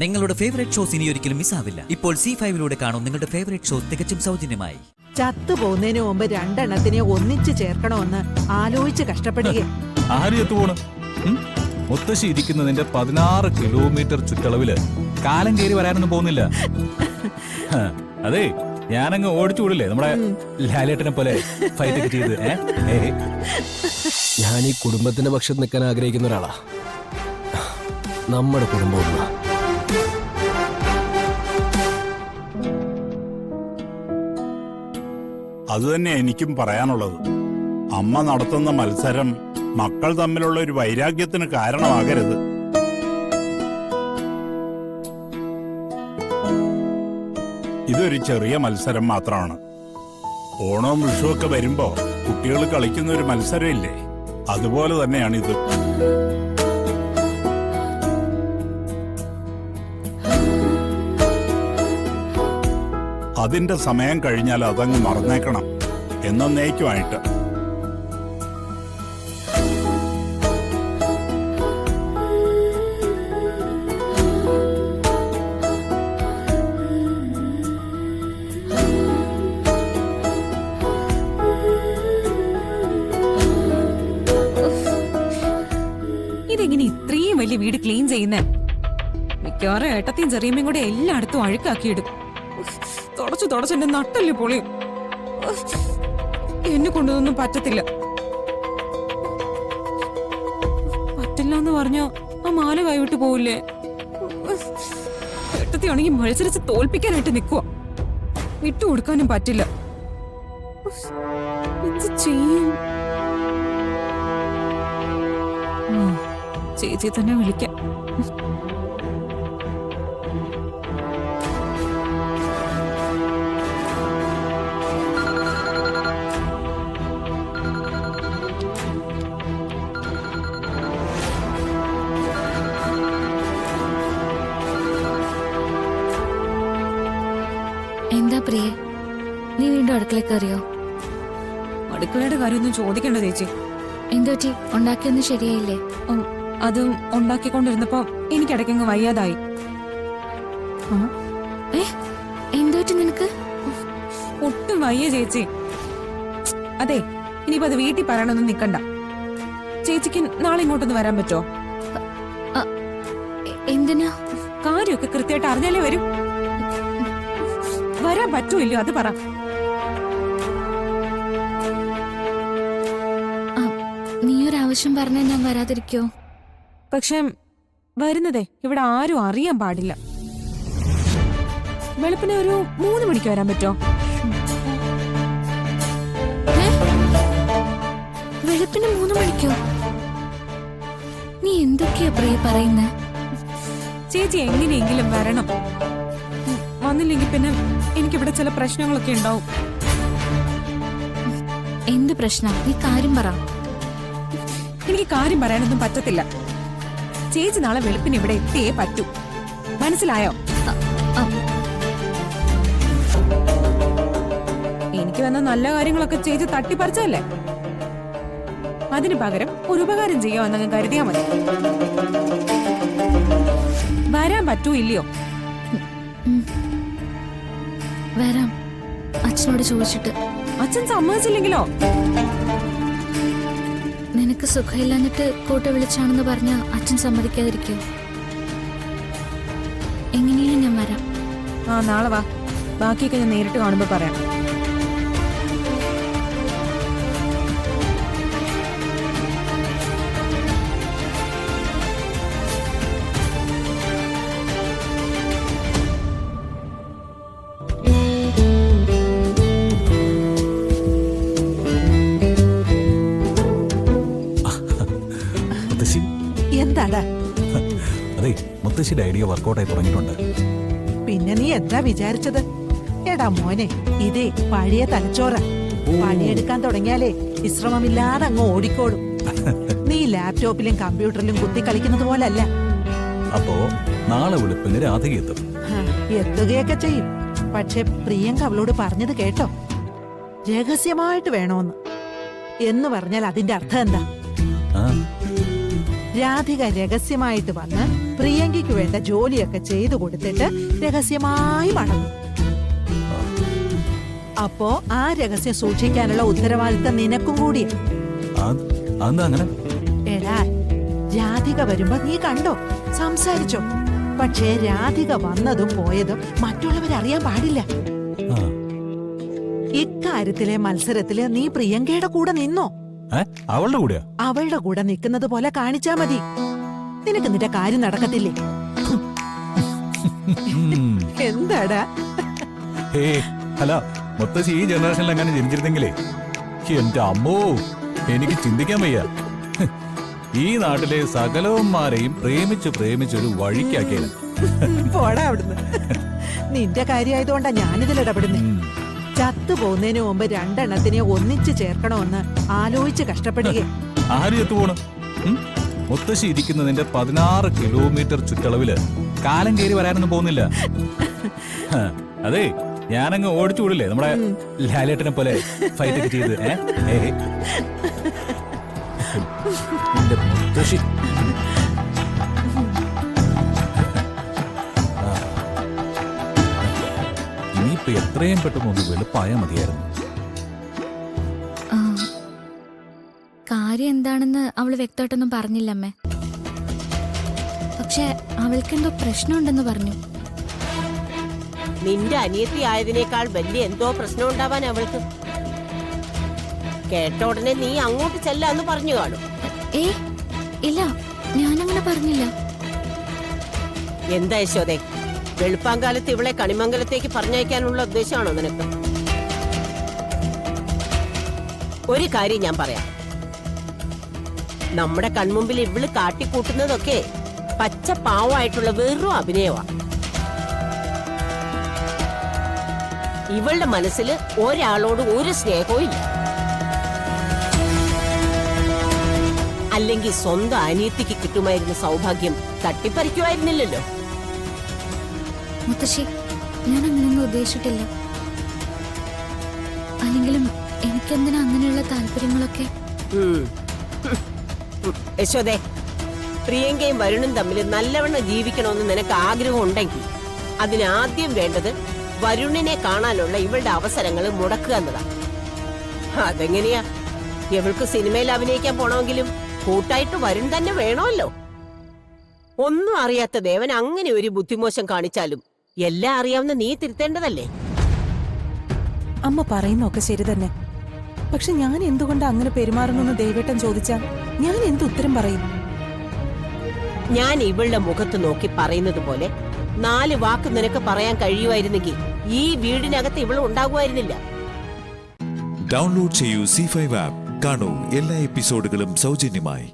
നിങ്ങളുടെ favourite shows ഇനി ഒരിക്കലും മിസ്സാവില്ല. ഇപ്പോൾ C5 കാണും നിങ്ങളുടെ ഫേവറേറ്റ് ഷോസ് തികച്ചും സൗജന്യമായി. ചത്തുപോകുന്നതിന് മുമ്പ് രണ്ടെണ്ണത്തിനെ ഒന്നിച്ച് ചേർക്കണമെന്ന് ആലോചിച്ച് കഷ്ടപ്പെടുക. ആര് ചത്തുപോണ്? മുത്തശ്ശി ഇരിക്കുന്നതിന്റെ 16 കിലോമീറ്റർ ചുറ്റളവില് കാലം കയറി വരാനൊന്നും പോകുന്നില്ല. അതെ, ഞാനങ്ങ് ഓടിച്ചു വിടില്ലേ നമ്മുടെ ലാലേട്ടനെ പോലെ ഫൈറ്റ് ഒക്കെ ചെയ്ത്. ഞാൻ ഈ കുടുംബത്തിന്റെ പക്ഷത്ത് നിൽക്കാൻ ആഗ്രഹിക്കുന്ന ഒരാളാ. നമ്മുടെ കുടുംബം അതുതന്നെ എനിക്കും പറയാനുള്ളത്. അമ്മ നടത്തുന്ന മത്സരം മക്കൾ തമ്മിലുള്ള ഒരു വൈരാഗ്യത്തിന് കാരണമാകരുത്. ഇതൊരു ചെറിയ മത്സരം മാത്രമാണ്. ഓണവും വിഷുവൊക്കെ വരുമ്പോ കുട്ടികൾ കളിക്കുന്ന ഒരു മത്സരമില്ലേ, അതുപോലെ തന്നെയാണ് ഇത്. അതിന്റെ സമയം കഴിഞ്ഞാൽ അതങ്ങ് മറന്നേക്കണം, എന്നേക്കുമായിട്ട്. ഇതെങ്ങനെ ഇത്രയും വലിയ വീട് ക്ലീൻ ചെയ്യുന്നേ? മിക്കവാറും ഏട്ടത്തെയും ചെറിയമ്മയും കൂടെ എല്ലായിടത്തും അഴുക്കാക്കിയിടും. തുടച്ചു എന്റെ നട്ടല്ലേ പൊളിയും. എന്നെ കൊണ്ടൊന്നും പറ്റത്തില്ല. എന്ന് പറഞ്ഞോ ആ മാല കൈവിട്ട് പോവില്ലേ? ഏട്ടത്തെയാണെങ്കിൽ മത്സരിച്ച് തോൽപ്പിക്കാനായിട്ട് നിൽക്കുക. വിട്ടുകൊടുക്കാനും പറ്റില്ല. എന്ത് ചെയ്യും? ചേച്ചി തന്നെ വിളിക്കാം. എന്താ പ്രിയ, നീ വീണ്ടും അടുക്കളയിൽ കയറിയോ? അടുക്കളയുടെ കാര്യമൊന്നും ചോദിക്കണ്ട ചേച്ചി. എന്തോറ്റി, ഉണ്ടാക്കിയൊന്നും ശരിയായില്ലേ? അതും ഉണ്ടാക്കിക്കൊണ്ടിരുന്നപ്പോ എനിക്കിടയ്ക്കങ്ങ് വയ്യാതായി. എന്തോറ്റി നിനക്ക്? ഒട്ടും വയ്യ ചേച്ചി. അതെ, ഇനിയിപ്പോ അത് വീട്ടിൽ പറയണമെന്ന് നിക്കണ്ട. ചേച്ചിക്ക് നാളെ ഇങ്ങോട്ടൊന്ന് വരാൻ പറ്റോ? എന്തിനാ? കാര്യമൊക്കെ കൃത്യമായിട്ട് അറിഞ്ഞാലേ വരും. വരാൻ പറ്റൂല്ലോ, അത് പറ. നീ ഒരാവശ്യം പറഞ്ഞാൽ ഞാൻ വരാതിരിക്കോ? പക്ഷെ വരുന്നതേ ഇവിടെ ആരും അറിയാൻ പാടില്ല. വെളുപ്പിനെ ഒരു 3 മണിക്ക് വരാൻ പറ്റോ? വെളുപ്പിന് 3 മണിക്കോ? നീ എന്തൊക്കെയാ പ്രിയ പറയുന്നേ? ചേച്ചി എങ്ങനെയെങ്കിലും വരണം. വന്നില്ലെങ്കിൽ പിന്നെ എനിക്കിവിടെ ചില പ്രശ്നങ്ങളൊക്കെ ഉണ്ടാവും. എന്ത് പ്രശ്നം? നീ കാര്യം പറ. എനിക്ക് കാര്യം പറയാനൊന്നും പറ്റത്തില്ല. ചേച്ചി നാളെ വെളുപ്പിന് ഇവിടെ എത്തിയേ പറ്റൂ. മനസ്സിലായോ? എനിക്ക് വന്ന നല്ല കാര്യങ്ങളൊക്കെ ചേച്ചി തട്ടിപ്പറിച്ചല്ലേ. അതിനു പകരം ഒരു ഉപകാരം ചെയ്യാമെന്നങ്ങ് കരുതിയാ മതി. വരാൻ പറ്റൂ ഇല്ലയോ? വരാം, അച്ഛനോട് ചോദിച്ചിട്ട്. അച്ഛൻ സമ്മതിച്ചില്ലെങ്കിലോ? നിനക്ക് സുഖമില്ലാഞ്ഞിട്ട് കൂട്ട വിളിച്ചാണെന്ന് പറഞ്ഞ അച്ഛൻ സമ്മതിക്കാതിരിക്കോ? എങ്ങനെയാണ് ഞാൻ വരാം. നാളെ വാ. ബാക്കിയൊക്കെ ഞാൻ നേരിട്ട് കാണുമ്പോ പറയാം. എന്താടാ? അതെ, മുത്തശ്ശിയുടെ ഐഡിയ വർക്കൗട്ടായി തുടങ്ങിയിട്ടുണ്ട്. പിന്നെ നീ എന്താ വിചാരിച്ചത്? എടാ മോനെ, ഇതേ പഴയ തലച്ചോറ. പണിയെടുക്കാൻ തുടങ്ങിയാലേ വിശ്രമമില്ലാതെ അങ്ങ് ഓടിക്കോളും. നീ ലാപ്ടോപ്പിലും കമ്പ്യൂട്ടറിലും കുത്തി കളിക്കുന്നത് പോലല്ല. അപ്പോ നാളെ വെളുപ്പിന് രാധിക എത്തും. എത്തുകയൊക്കെ ചെയ്യും. പക്ഷെ പ്രിയങ്ക അവളോട് പറഞ്ഞത് കേട്ടോ? രഹസ്യമായിട്ട് വേണോന്ന്. എന്ന് പറഞ്ഞാൽ അതിന്റെ അർത്ഥം എന്താ? രാധിക രഹസ്യമായിട്ട് വന്ന് പ്രിയങ്കയ്ക്ക് വേണ്ട ജോലിയൊക്കെ ചെയ്തു കൊടുത്തിട്ട് രഹസ്യമായി മടങ്ങും. അപ്പോ ആ രഹസ്യം സൂക്ഷിക്കാനുള്ള ഉത്തരവാദിത്തം നിനക്കും കൂടിയാ. അതെന്താ അങ്ങനെ? എടാ, രാധിക വരുമ്പോ നീ കണ്ടോ, സംസാരിച്ചോ? പക്ഷേ രാധിക വന്നതും പോയതും മറ്റുള്ളവരറിയാൻ പാടില്ല. ആ. ഇക്കാര്യത്തിലെ മത്സരത്തില് നീ പ്രിയങ്കയുടെ കൂടെ നിന്നോ? അവളുടെ കൂടെയാ? അവളുടെ കൂടെ നിൽക്കുന്നത് പോലെ കാണിച്ചാ മതി. നിനക്ക് നിന്റെ കാര്യം നടക്കത്തില്ലേ? എന്താടാ? അല്ല, മുത്തശ്ശി ഈ ജനറേഷനിൽ അങ്ങനെ ജനിച്ചിരുന്നെങ്കിലേ എന്റെ അമ്മോ, എനിക്ക് ചിന്തിക്കാൻ വയ്യ. ഈ നാട്ടിലെ സകലവന്മാരെയും പ്രേമിച്ചൊരു വഴിക്കാക്കിയത്. പോടാ അവിടുന്ന്. നിന്റെ കാര്യമായതുകൊണ്ടാ ഞാനിതിൽ ഇടപെടുന്നേ. ചത്തു പോകുന്നതിന് മുമ്പ് രണ്ടെണ്ണത്തിനെ ഒന്നിച്ചു ചേർക്കണമെന്ന് ആലോചിച്ച് കഷ്ടപ്പെടുകയെ. ആര് ചത്തുപോണ്? മുത്തശ്ശി ഇരിക്കുന്നതിന്റെ 16 കിലോമീറ്റർ ചുറ്റളവില് കാലം കയറി വരാനൊന്നും പോകുന്നില്ല. അതെ, ഞാനങ്ങ് ഓടിച്ചു വിടില്ലേ നമ്മുടെ ലാലേട്ടനെ പോലെ ഫൈറ്റ് ഒക്കെ ചെയ്ത്. എന്റെ മുത്തശ്ശി. ഇനിയിപ്പോ എത്രയും പെട്ടെന്ന് ഒന്ന് വെളുപ്പായാൽ മതിയായിരുന്നു. കാര്യം എന്താണെന്ന് അവള് വ്യക്തമായിട്ടൊന്നും പറഞ്ഞില്ലമ്മേ. പക്ഷെ അവൾക്കെന്തോ പ്രശ്നമുണ്ടെന്ന് പറഞ്ഞു. നിന്റെ അനിയത്തി ആയതിനേക്കാൾ വലിയ എന്തോ പ്രശ്നം ഉണ്ടാവാൻ അവൾക്ക്. കേട്ട ഉടനെ നീ അങ്ങോട്ട് ചെല്ലാന്ന് പറഞ്ഞു കാണും. ഇല്ല, ഞാനങ്ങനെ പറഞ്ഞില്ല. എന്താ യശോദേ, വെളുപ്പാങ്കാലത്ത് ഇവളെ കണിമംഗലത്തേക്ക് പറഞ്ഞയക്കാനുള്ള ഉദ്ദേശമാണോ നിനക്ക്? ഒരു കാര്യം ഞാൻ പറയാം, നമ്മുടെ കൺമുമ്പിൽ ഇവള് കാട്ടിക്കൂട്ടുന്നതൊക്കെ പച്ച പാവമായിട്ടുള്ള വെറും അഭിനയമാണ്. ഇവളുടെ മനസ്സിൽ ഒരാളോട് ഒരു സ്നേഹവും ഇല്ല. അല്ലെങ്കിൽ സ്വന്തം അനിയത്തിക്ക് കിട്ടുമായിരുന്ന സൗഭാഗ്യം തട്ടിപ്പറിക്കുമായിരുന്നില്ലല്ലോ. മുത്തശ്ശി, ഞാൻ അങ്ങനെയൊന്നും ഉദ്ദേശിച്ചിട്ടില്ല. അല്ലെങ്കിലും എനിക്കെന്തിനാ അങ്ങനെയുള്ള താല്പര്യങ്ങളൊക്കെ? യശോദേ, പ്രിയങ്കയും വരുണും തമ്മിൽ നല്ലവണ്ണം ജീവിക്കണമെന്ന് നിനക്ക് ആഗ്രഹം ഉണ്ടെങ്കിൽ അതിനാദ്യം വേണ്ടത് വരുണിനെ കാണാനുള്ള ഇവളുടെ അവസരങ്ങൾ മുടക്കുക എന്നതാണ്. അതെങ്ങനെയാ? ഇവൾക്ക് സിനിമയിൽ അഭിനയിക്കാൻ പോണമെങ്കിലും കൂട്ടായിട്ട് വരുൺ തന്നെ വേണമല്ലോ. ഒന്നും അറിയാത്ത ദേവൻ അങ്ങനെ ഒരു ബുദ്ധിമോശം കാണിച്ചാലും എല്ലാം അറിയാവുന്ന നീ തിരുത്തേണ്ടതല്ലേ? അമ്മ പറയുന്നൊക്കെ ശരി തന്നെ. പക്ഷെ ഞാൻ എന്തുകൊണ്ട് അങ്ങനെ പെരുമാറുന്നു ദേവേട്ടൻ ചോദിച്ചാൽ ഞാൻ എന്ത് ഉത്തരം പറയും? ഞാൻ ഇവളുടെ മുഖത്ത് നോക്കി പറയുന്നത് പോലെ 4 വാക്ക് നിനക്ക് പറയാൻ കഴിയുമായിരുന്നെങ്കിൽ ഈ വീടിനകത്ത് ഇവൾ ഉണ്ടാകുമായിരുന്നില്ല. ഡൗൺലോഡ് ചെയ്യൂ C5 ആപ്പ്. കാണൂ എല്ലാ എപ്പിസോഡുകളും സൗജന്യമായി.